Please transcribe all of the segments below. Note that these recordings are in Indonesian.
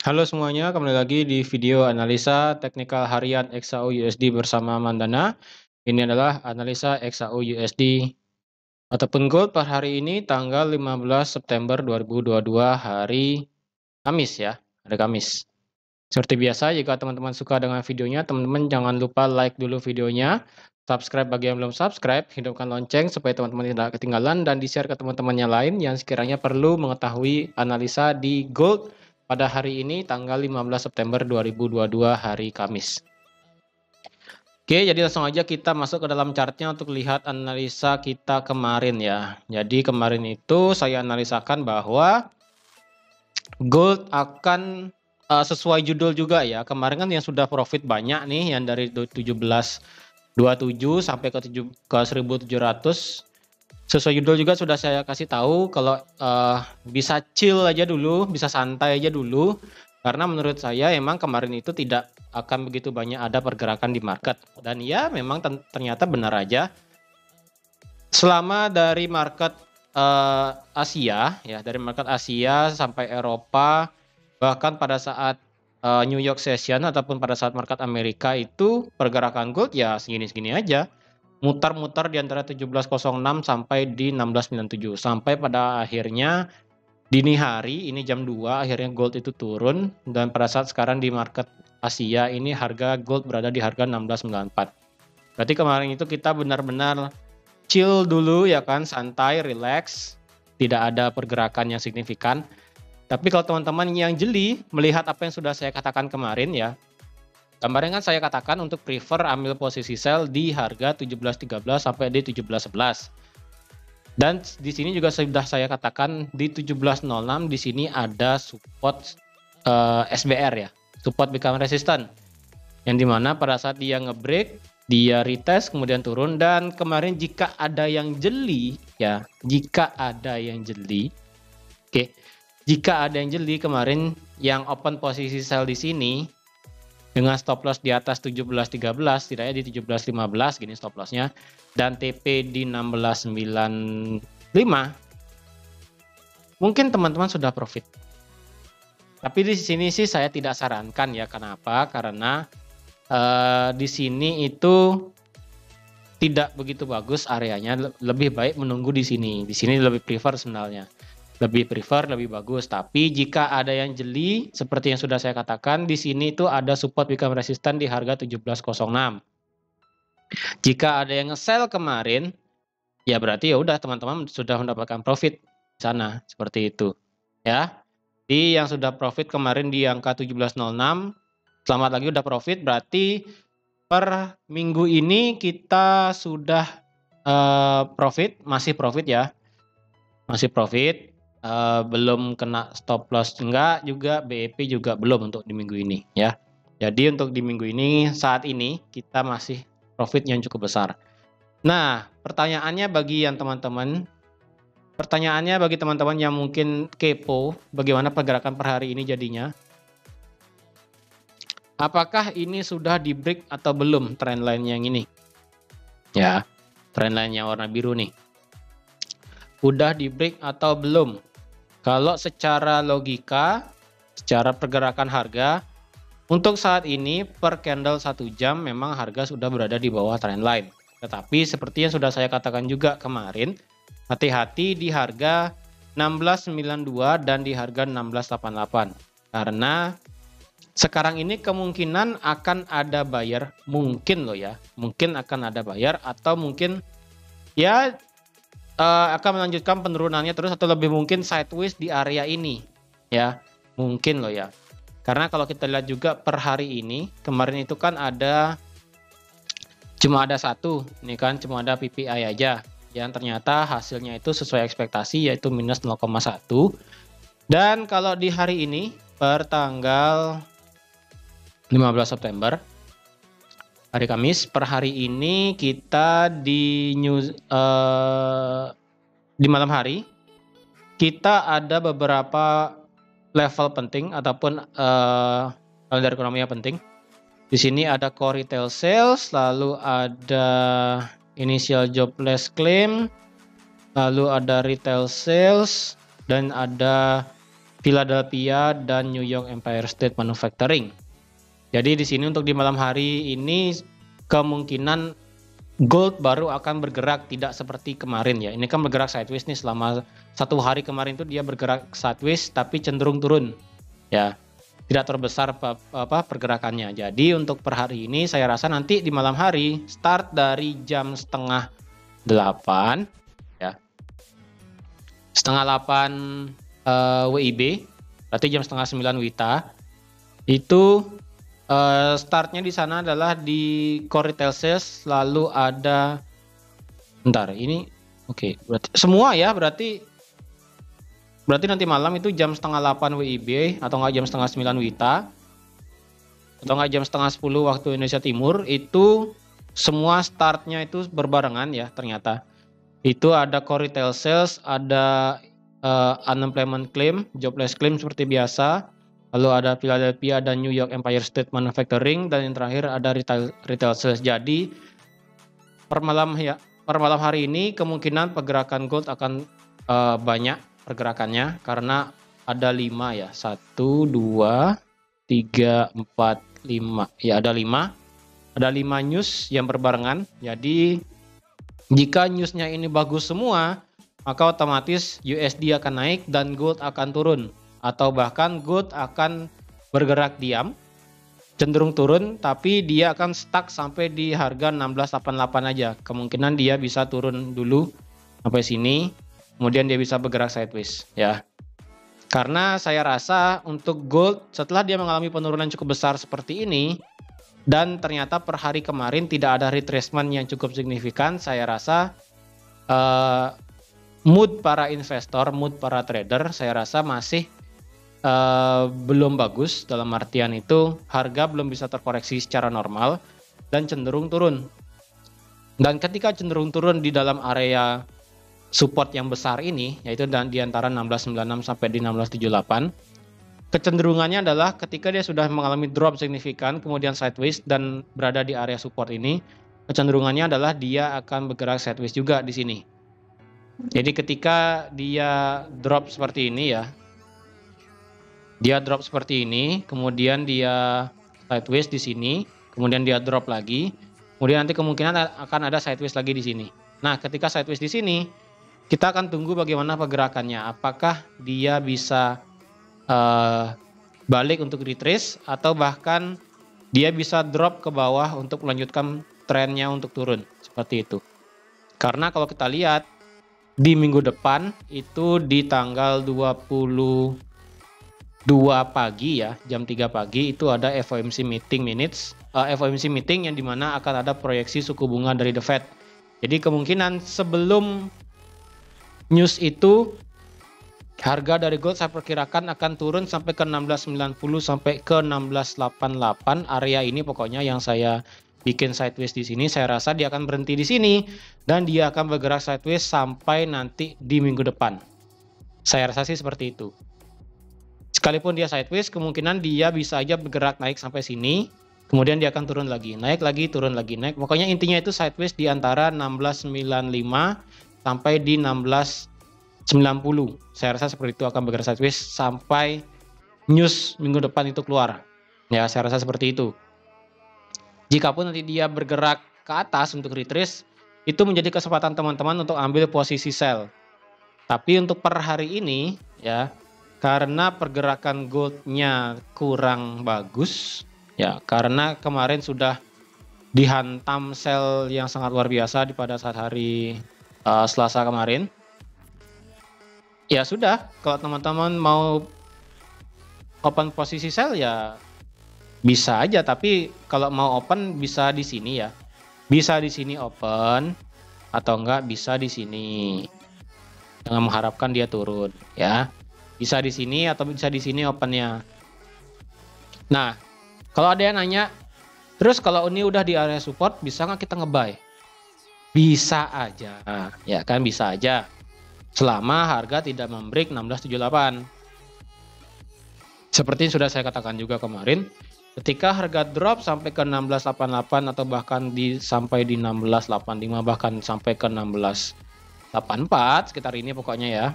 Halo semuanya, kembali lagi di video analisa teknikal harian XAU USD bersama Mandana. Ini adalah analisa XAU USD ataupun gold per hari ini tanggal 15 September 2022 hari Kamis ya, hari Kamis. Seperti biasa, jika teman-teman suka dengan videonya, teman-teman jangan lupa like dulu videonya, subscribe bagi yang belum subscribe, hidupkan lonceng supaya teman-teman tidak ketinggalan, dan di-share ke teman-temannya lain yang sekiranya perlu mengetahui analisa di gold pada hari ini tanggal 15 September 2022 hari Kamis. Oke, jadi langsung aja kita masuk ke dalam chartnya untuk lihat analisa kita kemarin ya. Jadi kemarin itu saya analisakan bahwa gold akan sesuai judul juga ya. Kemarin kan yang sudah profit banyak nih, yang dari 1727 sampai ke 1700. Sesuai judul juga sudah saya kasih tahu kalau bisa chill aja dulu, bisa santai aja dulu. Karena menurut saya emang kemarin itu tidak akan begitu banyak ada pergerakan di market. Dan ya memang ternyata benar aja. Selama dari market Asia ya, dari market Asia sampai Eropa, bahkan pada saat New York Session ataupun pada saat market Amerika itu pergerakan gold ya segini-segini aja. Mutar-mutar di antara 17.06 sampai di 16.97 sampai pada akhirnya dini hari ini jam 2 akhirnya gold itu turun, dan pada saat sekarang di market Asia ini harga gold berada di harga 16.94. Berarti kemarin itu kita benar-benar chill dulu ya kan, santai, relax, tidak ada pergerakan yang signifikan. Tapi kalau teman-teman yang jeli melihat apa yang sudah saya katakan kemarin ya, kemarin kan saya katakan untuk prefer ambil posisi sell di harga 17.13 sampai di 17.11. Dan di sini juga sudah saya katakan di 17.06 di sini ada support SBR ya, support become resistant. Yang dimana pada saat dia ngebreak, dia retest kemudian turun, dan kemarin jika ada yang jeli ya, jika ada yang jeli kemarin yang open posisi sell di sini dengan stop loss di atas 17.13, setidaknya di 17.15 gini stop lossnya, dan TP di 16.95, mungkin teman-teman sudah profit. Tapi di sini sih saya tidak sarankan ya. Kenapa? Karena di sini itu tidak begitu bagus areanya, lebih baik menunggu di sini. Di sini lebih prefer sebenarnya. Lebih bagus. Tapi jika ada yang jeli seperti yang sudah saya katakan, di sini itu ada support become resistant di harga 17.06. Jika ada yang nge-sell kemarin, ya berarti ya udah teman-teman sudah mendapatkan profit di sana, seperti itu. Ya. Di yang sudah profit kemarin di angka 17.06, selamat lagi udah profit, berarti per minggu ini kita sudah profit, masih profit ya. Masih profit. Belum kena stop loss enggak, juga BEP juga belum untuk di minggu ini ya. Jadi untuk di minggu ini saat ini kita masih profit yang cukup besar. Nah, pertanyaannya bagi teman-teman yang mungkin kepo bagaimana pergerakan per hari ini jadinya, apakah ini sudah di break atau belum trendline yang ini ya, trendline yang warna biru nih udah di break atau belum? Kalau secara logika, secara pergerakan harga, untuk saat ini per candle 1 jam memang harga sudah berada di bawah trendline. Tetapi seperti yang sudah saya katakan juga kemarin, hati-hati di harga 16.92 dan di harga 16.88. Karena sekarang ini kemungkinan akan ada buyer, mungkin loh ya, mungkin akan ada buyer atau mungkin ya akan melanjutkan penurunannya terus, atau lebih mungkin sideways di area ini ya, mungkin loh ya. Karena kalau kita lihat juga per hari ini, kemarin itu kan cuma ada satu ini kan, cuma ada PPI aja yang ternyata hasilnya itu sesuai ekspektasi, yaitu minus 0,1. Dan kalau di hari ini per tanggal 15 September hari Kamis, per hari ini kita di malam hari kita ada beberapa level penting ataupun kalender ekonomi yang penting. Di sini ada core retail sales, lalu ada initial jobless claim, lalu ada retail sales, dan ada Philadelphia dan New York Empire State Manufacturing. Jadi di sini untuk di malam hari ini kemungkinan gold baru akan bergerak, tidak seperti kemarin ya. Ini kan bergerak sideways nih, selama 1 hari kemarin itu dia bergerak sideways tapi cenderung turun ya, tidak terbesar pergerakannya. Jadi untuk per hari ini saya rasa nanti di malam hari start dari jam setengah 8 ya, setengah 8 WIB, berarti jam setengah 9 WITA, itu startnya di sana adalah di core retail sales, lalu ada berarti semua ya, berarti nanti malam itu jam setengah 8 WIB atau enggak jam setengah 9 WITA atau enggak jam setengah 10 waktu Indonesia Timur, itu semua startnya itu berbarengan ya. Ternyata itu ada core retail sales, ada unemployment claim, jobless claim seperti biasa, lalu ada Philadelphia dan New York Empire State Manufacturing, dan yang terakhir ada retail sales. Jadi per malam hari ini kemungkinan pergerakan gold akan banyak pergerakannya, karena ada 5 ya, 1, 2, 3, 4, 5 ya, ada 5 news yang berbarengan. Jadi jika newsnya ini bagus semua, maka otomatis USD akan naik dan gold akan turun, atau bahkan gold akan bergerak diam, cenderung turun, tapi dia akan stuck sampai di harga 1688 aja. Kemungkinan dia bisa turun dulu sampai sini, kemudian dia bisa bergerak sideways ya. Karena saya rasa untuk gold setelah dia mengalami penurunan cukup besar seperti ini, dan ternyata per hari kemarin tidak ada retracement yang cukup signifikan, saya rasa mood para investor, mood para trader, saya rasa masih belum bagus. Dalam artian itu harga belum bisa terkoreksi secara normal dan cenderung turun. Dan ketika cenderung turun di dalam area support yang besar ini, yaitu di antara 1696 sampai di 1678, kecenderungannya adalah ketika dia sudah mengalami drop signifikan kemudian sideways dan berada di area support ini, kecenderungannya adalah dia akan bergerak sideways juga di sini. Jadi ketika dia drop seperti ini ya, dia drop seperti ini, kemudian dia sideways di sini, kemudian dia drop lagi, kemudian nanti kemungkinan akan ada sideways lagi di sini. Nah, ketika sideways di sini, kita akan tunggu bagaimana pergerakannya. Apakah dia bisa balik untuk retrace, atau bahkan dia bisa drop ke bawah untuk melanjutkan trennya untuk turun, seperti itu. Karena kalau kita lihat di minggu depan itu di tanggal 22 pagi ya, jam 3 pagi itu ada FOMC meeting yang dimana akan ada proyeksi suku bunga dari The Fed. Jadi kemungkinan sebelum news itu harga dari gold saya perkirakan akan turun sampai ke 1690 sampai ke 1688, area ini pokoknya yang saya bikin sideways di sini. Saya rasa dia akan berhenti di sini dan dia akan bergerak sideways sampai nanti di minggu depan. Saya rasa sih seperti itu. Sekalipun dia sideways, kemungkinan dia bisa aja bergerak naik sampai sini, kemudian dia akan turun lagi, naik lagi, turun lagi, naik. Pokoknya intinya itu sideways di antara 1695 sampai di 1690. Saya rasa seperti itu, akan bergerak sideways sampai news minggu depan itu keluar. Ya, saya rasa seperti itu. Jikapun nanti dia bergerak ke atas untuk retrace, itu menjadi kesempatan teman-teman untuk ambil posisi sell. Tapi untuk per hari ini ya, karena pergerakan goldnya kurang bagus ya, karena kemarin sudah dihantam sell yang sangat luar biasa di pada saat hari Selasa kemarin. Ya sudah, kalau teman-teman mau open posisi sell ya bisa aja, tapi kalau mau open bisa di sini ya. Bisa di sini open atau enggak bisa di sini. Jangan mengharapkan dia turun ya. Bisa di sini atau bisa di sini opennya. Nah, kalau ada yang nanya, terus kalau ini udah di area support bisa nggak kita nge-buy? Bisa aja, ya kan, bisa aja. Selama harga tidak membreak 1678. Seperti yang sudah saya katakan juga kemarin, ketika harga drop sampai ke 1688 atau bahkan sampai di 1685, bahkan sampai ke 1684 sekitar ini pokoknya ya.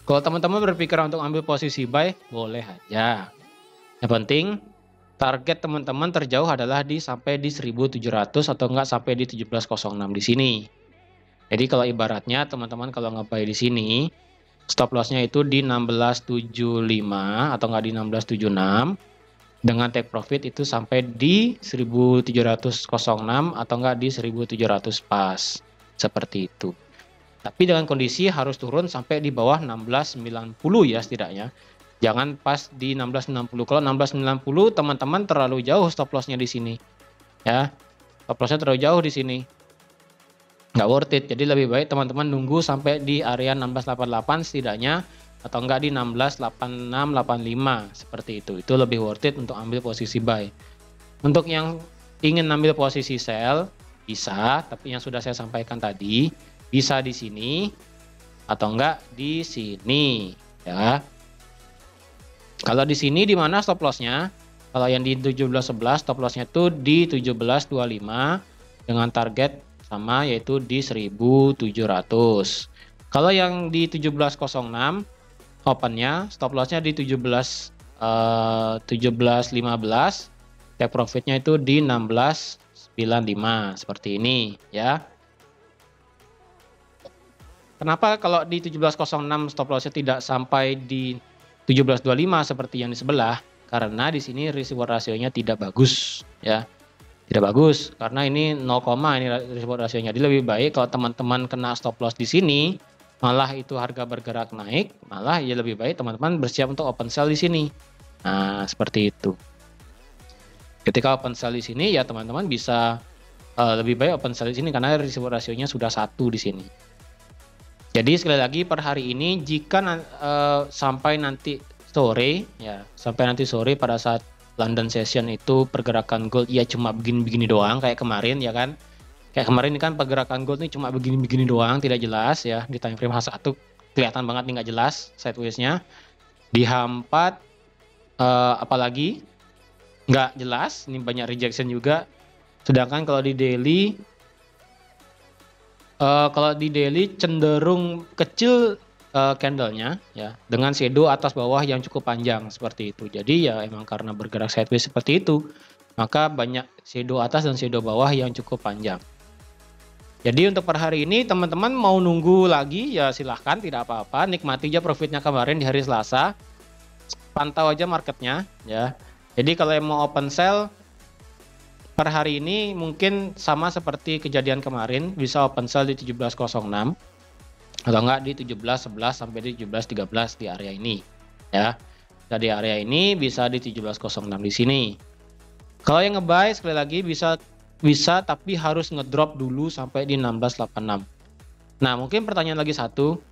Kalau teman-teman berpikir untuk ambil posisi buy, boleh aja. Yang penting target teman-teman terjauh adalah sampai di 1700 atau enggak sampai di 1706 di sini. Jadi kalau ibaratnya teman-teman kalau nge-buy di sini, stop loss-nya itu di 1675 atau enggak di 1676. Dengan take profit itu sampai di 1706 atau enggak di 1700 pas. Seperti itu. Tapi dengan kondisi harus turun sampai di bawah 1690 ya setidaknya. Jangan pas di 1690. Kalau 1690 teman-teman terlalu jauh stop loss-nya di sini. Ya. Stop loss-nya terlalu jauh di sini. Nggak worth it. Jadi lebih baik teman-teman nunggu sampai di area 1688 setidaknya, atau enggak di 168685 seperti itu. Itu lebih worth it untuk ambil posisi buy. Untuk yang ingin ambil posisi sell bisa, tapi yang sudah saya sampaikan tadi bisa di sini atau enggak di sini ya. Kalau di sini di mana stop loss-nya? Kalau yang di 1711 stop loss-nya itu di 1725 dengan target sama yaitu di 1700. Kalau yang di 1706 opennya stop loss-nya di 1715, take profit-nya itu di 1695 seperti ini ya. Kenapa kalau di 1706 stop loss-nya tidak sampai di 1725 seperti yang di sebelah? Karena di sini risk reward rasionya tidak bagus ya. Tidak bagus karena ini 0, ini risk reward rasionya. Jadi lebih baik kalau teman-teman kena stop loss di sini, malah itu harga bergerak naik, malah ya lebih baik teman-teman bersiap untuk open sell di sini. Nah, seperti itu. Ketika open sell di sini ya teman-teman bisa lebih baik open sell di sini karena risk reward rasionya sudah 1 di sini. Jadi sekali lagi per hari ini jika sampai nanti sore ya, sampai nanti sore pada saat London session itu pergerakan gold ya cuma begini-begini doang kayak kemarin ya kan. Kayak kemarin ini kan pergerakan gold ini cuma begini-begini doang, tidak jelas ya. Di time frame H1 kelihatan banget nih nggak jelas sideways-nya. Di H4 apalagi nggak jelas, ini banyak rejection juga. Sedangkan kalau di daily cenderung kecil candlenya ya, dengan shadow atas bawah yang cukup panjang seperti itu. Jadi ya emang karena bergerak sideways seperti itu, maka banyak shadow atas dan shadow bawah yang cukup panjang. Jadi untuk per hari ini teman-teman mau nunggu lagi ya silahkan, tidak apa-apa, nikmati aja profitnya kemarin di hari Selasa, pantau aja marketnya ya. Jadi kalau yang mau open sell per hari ini mungkin sama seperti kejadian kemarin, bisa open sell di 1706 atau enggak di 1711 sampai di 1713 di area ini ya. Nah, di area ini bisa di 1706 di sini. Kalau yang ngebuy sekali lagi bisa tapi harus ngedrop dulu sampai di 1686. Nah, mungkin pertanyaan lagi satu.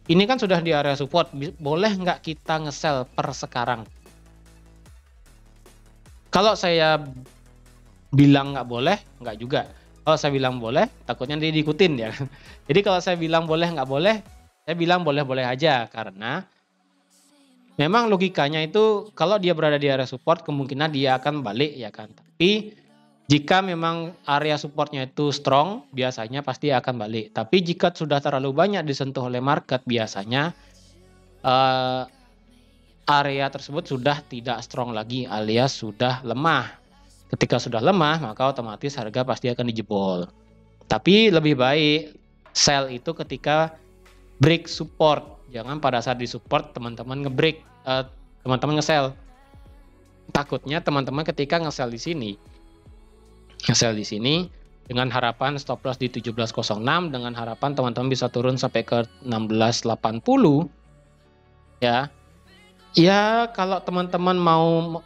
Ini kan sudah di area support, boleh nggak kita nge-sell per sekarang? Kalau saya bilang nggak boleh, nggak juga. Kalau saya bilang boleh, takutnya dia diikutin ya. Jadi kalau saya bilang boleh nggak boleh, saya bilang boleh-boleh aja. Karena memang logikanya itu kalau dia berada di area support, kemungkinan dia akan balik ya kan. Tapi jika memang area supportnya itu strong, biasanya pasti akan balik. Tapi jika sudah terlalu banyak disentuh oleh market, biasanya area tersebut sudah tidak strong lagi alias sudah lemah. Ketika sudah lemah maka otomatis harga pasti akan dijebol. Tapi lebih baik sell itu ketika break support. Jangan pada saat di support teman-teman nge-break, teman-teman nge-sell. Takutnya teman-teman ketika nge-sell di sini dengan harapan stop loss di 1706, dengan harapan teman-teman bisa turun sampai ke 1680 ya. Ya kalau teman-teman mau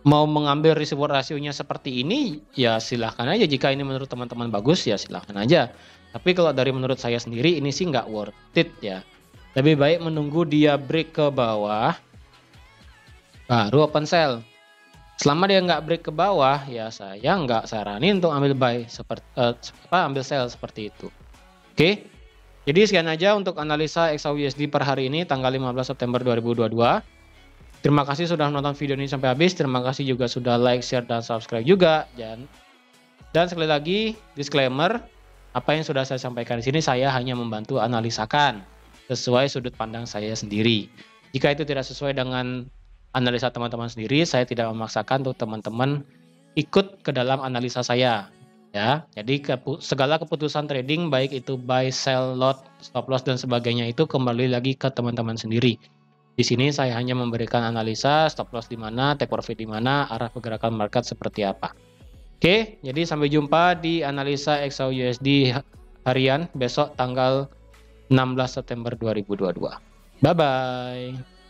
mengambil risk reward rasionya seperti ini ya silahkan aja. Jika ini menurut teman-teman bagus ya silahkan aja. Tapi kalau dari menurut saya sendiri ini sih nggak worth it ya. Lebih baik menunggu dia break ke bawah baru open sell. Selama dia nggak break ke bawah ya saya nggak saranin untuk ambil buy ambil sell seperti itu. Oke. Jadi sekian aja untuk analisa XAUUSD per hari ini tanggal 15 September 2022. Terima kasih sudah menonton video ini sampai habis. Terima kasih juga sudah like, share, dan subscribe juga. Dan sekali lagi disclaimer, apa yang sudah saya sampaikan di sini saya hanya membantu analisakan. sesuai sudut pandang saya sendiri. Jika itu tidak sesuai dengan analisa teman-teman sendiri, saya tidak memaksakan untuk teman-teman ikut ke dalam analisa saya. Ya, jadi segala keputusan trading baik itu buy, sell, lot, stop loss dan sebagainya itu kembali lagi ke teman-teman sendiri. Di sini saya hanya memberikan analisa stop loss di mana, take profit di mana, arah pergerakan market seperti apa. Oke, jadi sampai jumpa di analisa XAUUSD harian besok tanggal 16 September 2022. Bye bye.